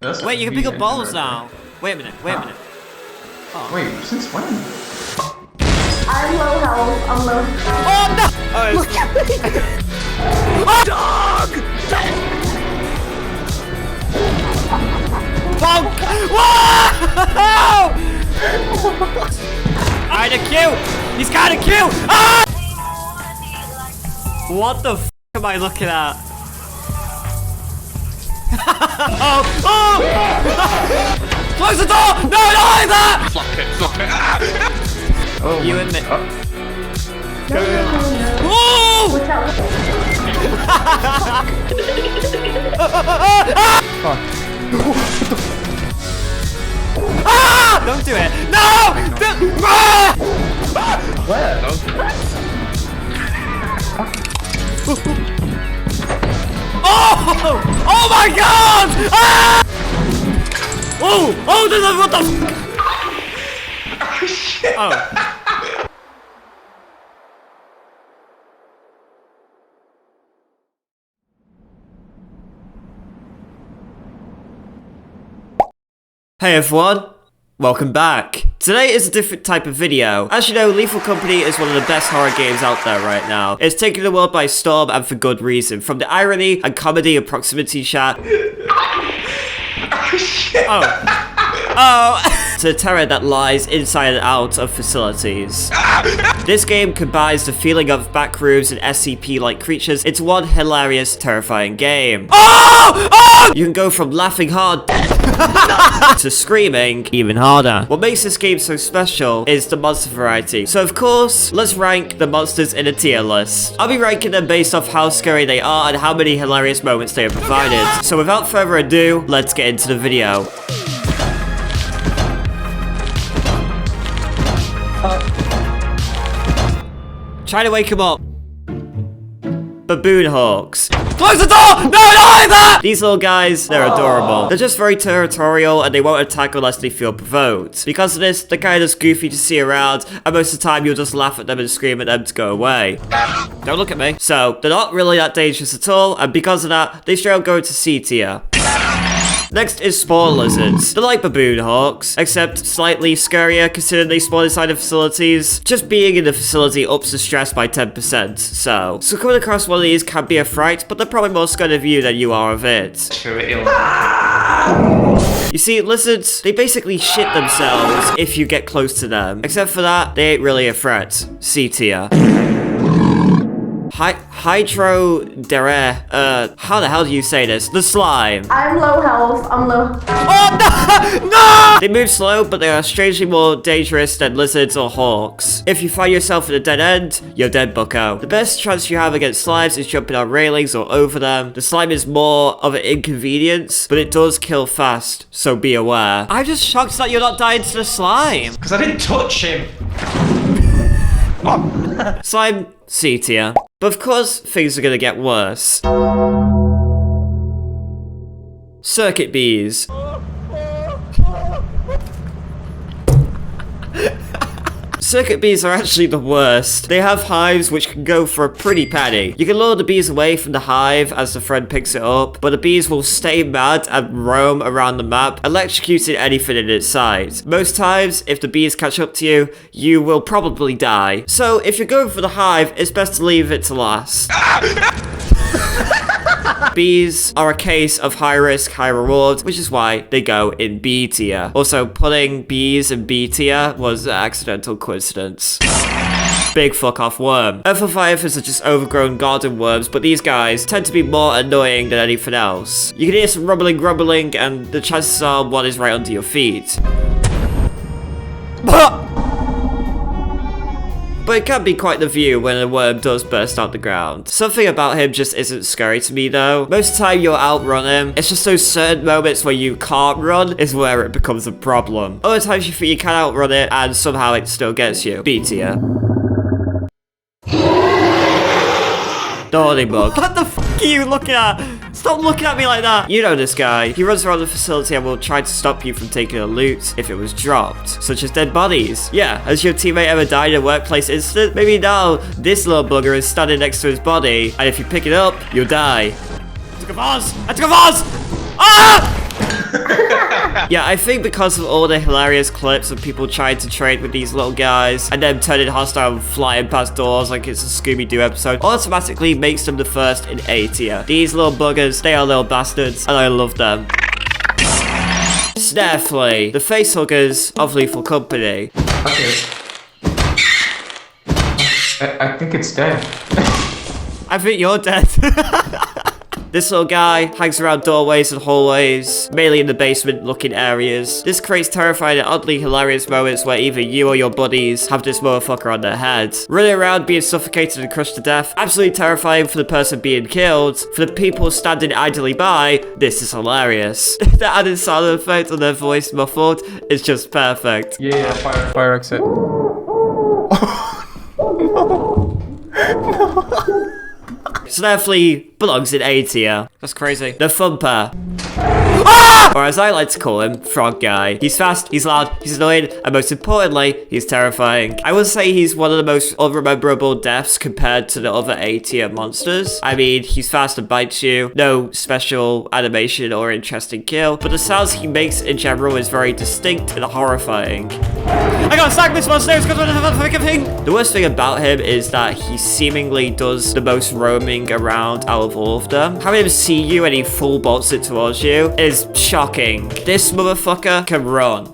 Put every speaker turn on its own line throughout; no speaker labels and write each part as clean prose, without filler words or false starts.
Wait, you can pick up balls now. Wait a minute, wait a minute.
Oh. Wait, since when?
I'm low health, I'm low.
Oh no! Oh,
Look at me!
Oh, dog! Bonk! Whoa! Kinda cute! He's kinda cute! Ah! What the f am I looking at? Oh! Oh! Close the door! No, not like that!
Fuck it, fuck it. Oh,
You and me.
No, no, no, no.
Oh!
Watch out.
Fuck.
Ah! Don't do it! No! Don't- Ah!
Where?
Oh! Oh my god! Ah! Oh! Oh! What the?
Oh shit!
Oh. Hey everyone, welcome back. Today is a different type of video. As you know, Lethal Company is one of the best horror games out there right now. It's taken the world by storm and for good reason. From the irony and comedy of proximity chat.
Oh shit!
Oh, to the terror that lies inside and out of facilities. This game combines the feeling of backrooms and SCP-like creatures into one hilarious, terrifying game. Oh! Oh! You can go from laughing hard to screaming even harder. What makes this game so special is the monster variety. So of course, let's rank the monsters in a tier list. I'll be ranking them based off how scary they are and how many hilarious moments they have provided. So without further ado, let's get into the video. Try to wake him up. Baboon Hawks. Close the door! No, not like that! These little guys, they're adorable. They're just very territorial and they won't attack unless they feel provoked. Because of this, they're kind of goofy to see around, and most of the time you'll just laugh at them and scream at them to go away. Don't look at me. So, they're not really that dangerous at all, and because of that, they straight up go to C tier. Next is spore lizards. They're like Baboon Hawks, except slightly scarier considering they spawn inside of facilities. Just being in the facility ups the stress by 10%, so coming across one of these can be a fright, but they're probably more scared of you than you are of it. You see, lizards, they basically shit themselves if you get close to them. Except for that, they ain't really a threat. C tier. How the hell do you say this? The slime.
I'm low health, I'm low.
Oh no! No! They move slow, but they are strangely more dangerous than lizards or hawks. If you find yourself at a dead end, you're dead, bucko. The best chance you have against slimes is jumping on railings or over them. The slime is more of an inconvenience, but it does kill fast, so be aware. I'm just shocked that you're not dying to the slime.
Because I didn't touch him.
Slime, C tier. But of course, things are gonna get worse. Circuit bees. Circuit bees are actually the worst. They have hives which can go for a pretty penny. You can lure the bees away from the hive as the friend picks it up, but the bees will stay mad and roam around the map, electrocuting anything in its sight. Most times, if the bees catch up to you, you will probably die. So if you're going for the hive, it's best to leave it to last. Bees are a case of high risk, high reward, which is why they go in B tier. Also, putting bees in B tier was an accidental coincidence. Big fuck off worm. Elfophyphers are just overgrown garden worms, but these guys tend to be more annoying than anything else. You can hear some rumbling, and the chances are one is right under your feet. But it can be quite the view when a worm does burst out the ground. Something about him just isn't scary to me though. Most of the time you'll outrun him. It's just those certain moments where you can't run is where it becomes a problem. Other times you think you can outrun it and somehow it still gets you. B tier. The honey bug. What the fuck are you looking at? Stop looking at me like that. You know this guy. He runs around the facility and will try to stop you from taking a loot if it was dropped, such as dead bodies. Yeah, has your teammate ever died in a workplace incident? Maybe now this little bugger is standing next to his body, and if you pick it up, you'll die. I took a vase! I took a vase! Ah! Yeah, I think because of all the hilarious clips of people trying to trade with these little guys and then turning hostile and flying past doors like it's a Scooby-Doo episode automatically makes them the first in A tier. These little buggers, they are little bastards, and I love them. Snarfly, the facehuggers of Lethal Company.
Okay. I think it's dead.
I think you're dead. This little guy hangs around doorways and hallways, mainly in the basement looking areas. This creates terrifying and oddly hilarious moments where either you or your buddies have this motherfucker on their head. Running around being suffocated and crushed to death, absolutely terrifying for the person being killed. For the people standing idly by, this is hilarious. The added sound effect on their voice muffled is just perfect.
Yeah, fire exit.
Snarfly belongs in A tier. That's crazy. The Thumper. Ah! Or as I like to call him, Frog Guy. He's fast, he's loud, he's annoying, and most importantly, he's terrifying. I would say he's one of the most unrememberable deaths compared to the other A tier monsters. I mean, he's fast and bites you, no special animation or interesting kill, but the sounds he makes in general is very distinct and horrifying. I got stuck this monster, it's got a thing. The worst thing about him is that he seemingly does the most roaming around out of all of them. Having him see you and he full bolts it towards you is shocking. This motherfucker can run.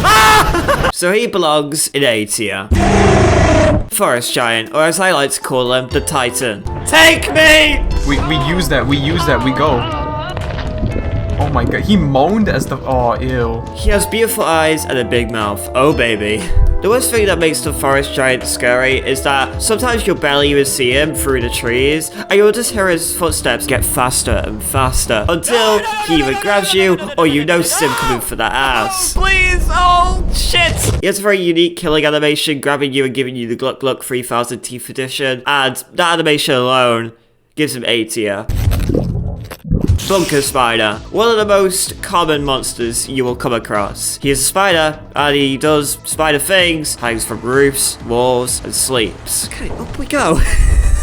Ah! So he belongs in A tier. Forest Giant, or as I like to call him, the Titan. Take me!
We use that, we go. Oh my god, he moaned as the, oh ew.
He has beautiful eyes and a big mouth. Oh baby. The worst thing that makes the Forest Giant scary is that sometimes you'll barely even see him through the trees, and you'll just hear his footsteps get faster and faster until he either grabs you or you notice him coming for that ass. Please, oh shit! He has a very unique killing animation, grabbing you and giving you the Gluck Gluck 3000 Teeth edition, and that animation alone gives him A tier. Bunker Spider, one of the most common monsters you will come across. He is a spider, and he does spider things, hangs from roofs, walls, and sleeps. Okay, up we go.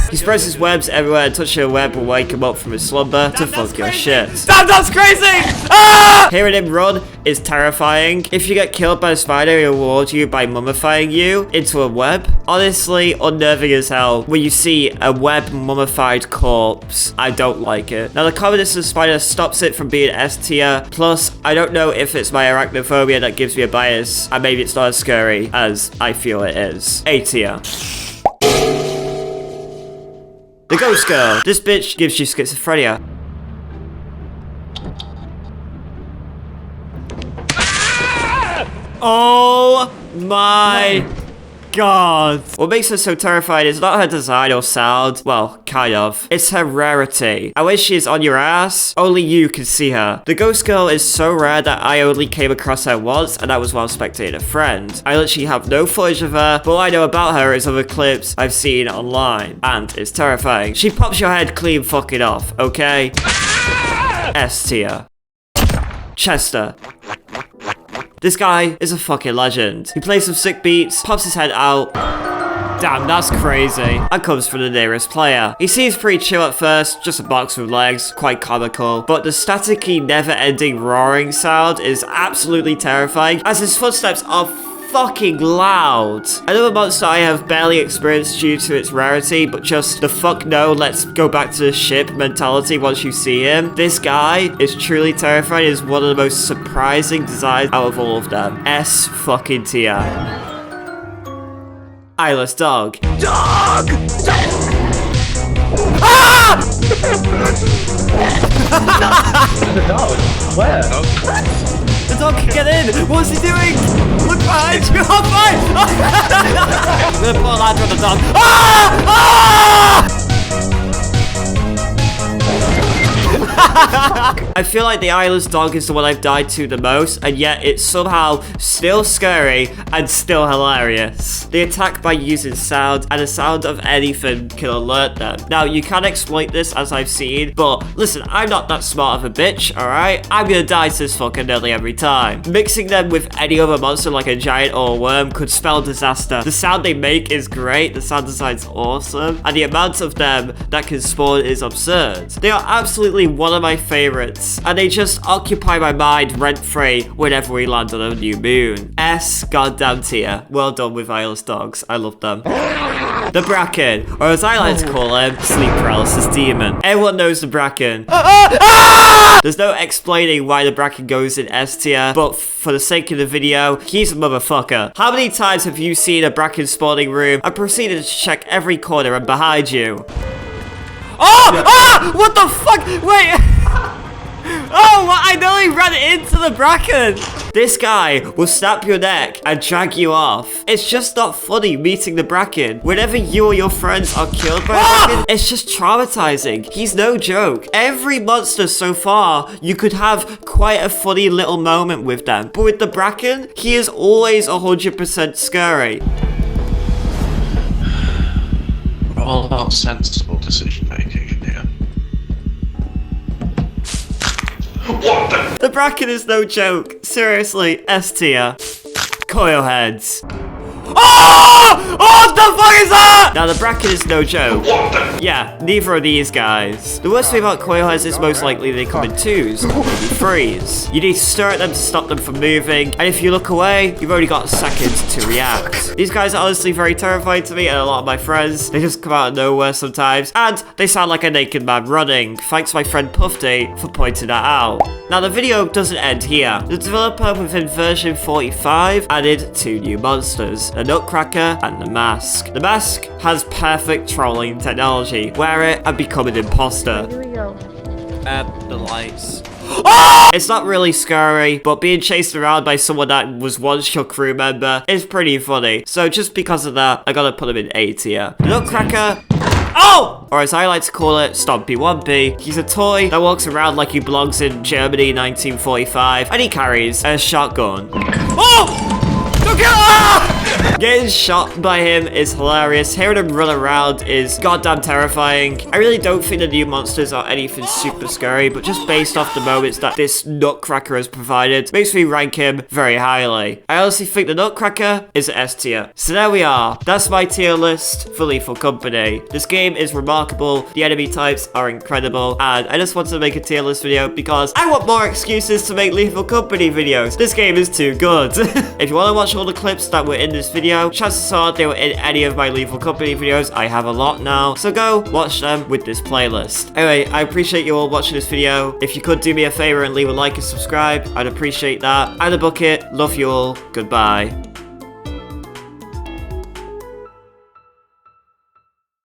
He spreads his webs everywhere, and touching a web will wake him up from his slumber to fuck your shit. Damn, that's crazy! Ah! Hearing him run is terrifying. If you get killed by a spider, he'll reward you by mummifying you into a web. Honestly, unnerving as hell. When you see a web mummified corpse, I don't like it. Now, the commonness of spider stops it from being S tier. Plus, I don't know if it's my arachnophobia that gives me a bias, and maybe it's not as scary as I feel it is. A tier. The Ghost Girl. This bitch gives you schizophrenia. Oh my god. What makes her so terrifying is not her design or sound. Well, kind of. It's her rarity. And when she is on your ass, only you can see her. The Ghost Girl is so rare that I only came across her once, and that was while spectating a friend. I literally have no footage of her, but all I know about her is other clips I've seen online. And it's terrifying. She pops your head clean fucking off, okay? S tier. Chester. This guy is a fucking legend. He plays some sick beats, pops his head out. Damn, that's crazy. And comes from the nearest player. He seems pretty chill at first, just a box with legs, quite comical. But the staticky, never-ending roaring sound is absolutely terrifying, as his footsteps are fucking loud. Another monster I have barely experienced due to its rarity, but just the fuck no, let's go back to the ship mentality once you see him. This guy is truly terrifying. He is one of the most surprising designs out of all of them. S fucking tier. Eyeless Dog. Dog! Ah!
The dog. Where?
The dog can get in! What's he doing? Look behind you! Oh, fine! I'm gonna put a ladder on the dog. Ah! Ah! I feel like the eyeless dog is the one I've died to the most, and yet it's somehow still scary and still hilarious. They attack by using sound, and the sound of anything can alert them. Now, you can exploit this, as I've seen, but listen, I'm not that smart of a bitch, alright? I'm gonna die to this fucker nearly every time. Mixing them with any other monster like a giant or a worm could spell disaster. The sound they make is great, the sound design's awesome, and the amount of them that can spawn is absurd. They are absolutely one of my favorites, and they just occupy my mind rent-free whenever we land on a new moon. S goddamn tier. Well done with eyeless dogs. I love them. The Bracken, or as I like to call him, sleep paralysis demon. Everyone knows the Bracken. There's no explaining why the Bracken goes in S tier, but for the sake of the video, he's a motherfucker. How many times have you seen a Bracken spawning room and proceeded to check every corner and behind you? Oh! Ah! What the fuck? Wait! Oh, what? I nearly ran into the Bracken! This guy will snap your neck and drag you off. It's just not funny meeting the Bracken. Whenever you or your friends are killed by a Bracken, it's just traumatizing. He's no joke. Every monster so far, you could have quite a funny little moment with them. But with the Bracken, he is always 100% scary.
We're all about sensible decision making in here. What
The Bracken is no joke. Seriously, S tier. Coil heads. Oh! What the fuck is that? Now, the Bracken is no joke. Yeah, neither are these guys. The worst thing about coil heads is most likely they come in twos, or maybe threes. You need to stare at them to stop them from moving, and if you look away, you've only got seconds to react. These guys are honestly very terrifying to me and a lot of my friends. They just come out of nowhere sometimes, and they sound like a naked man running. Thanks my friend Puffy for pointing that out. Now, the video doesn't end here. The developer within version 45 added 2 new monsters, the Nutcracker and the Mask. The Mask has perfect trolling technology. Wear it and become an imposter.
Here we go.
The lights. Oh! It's not really scary, but being chased around by someone that was once your crew member is pretty funny. So just because of that, I gotta put him in A tier. The Nutcracker. Oh! Or as I like to call it, Stompy Wumpy. He's a toy that walks around like he belongs in Germany 1945, and he carries a shotgun. Oh! Don't get Getting shot by him is hilarious. Hearing him run around is goddamn terrifying. I really don't think the new monsters are anything super scary, but just based off the moments that this Nutcracker has provided, makes me rank him very highly. I honestly think the Nutcracker is an S tier. So there we are. That's my tier list for Lethal Company. This game is remarkable. The enemy types are incredible, and I just wanted to make a tier list video because I want more excuses to make Lethal Company videos. This game is too good. If you want to watch all the clips that were in this video, chances are they were in any of my Lethal Company videos. I have a lot now, so go watch them with this playlist. Anyway, I appreciate you all watching this video. If you could do me a favor and leave a like and subscribe, I'd appreciate that. And a bucket. Love you all. Goodbye.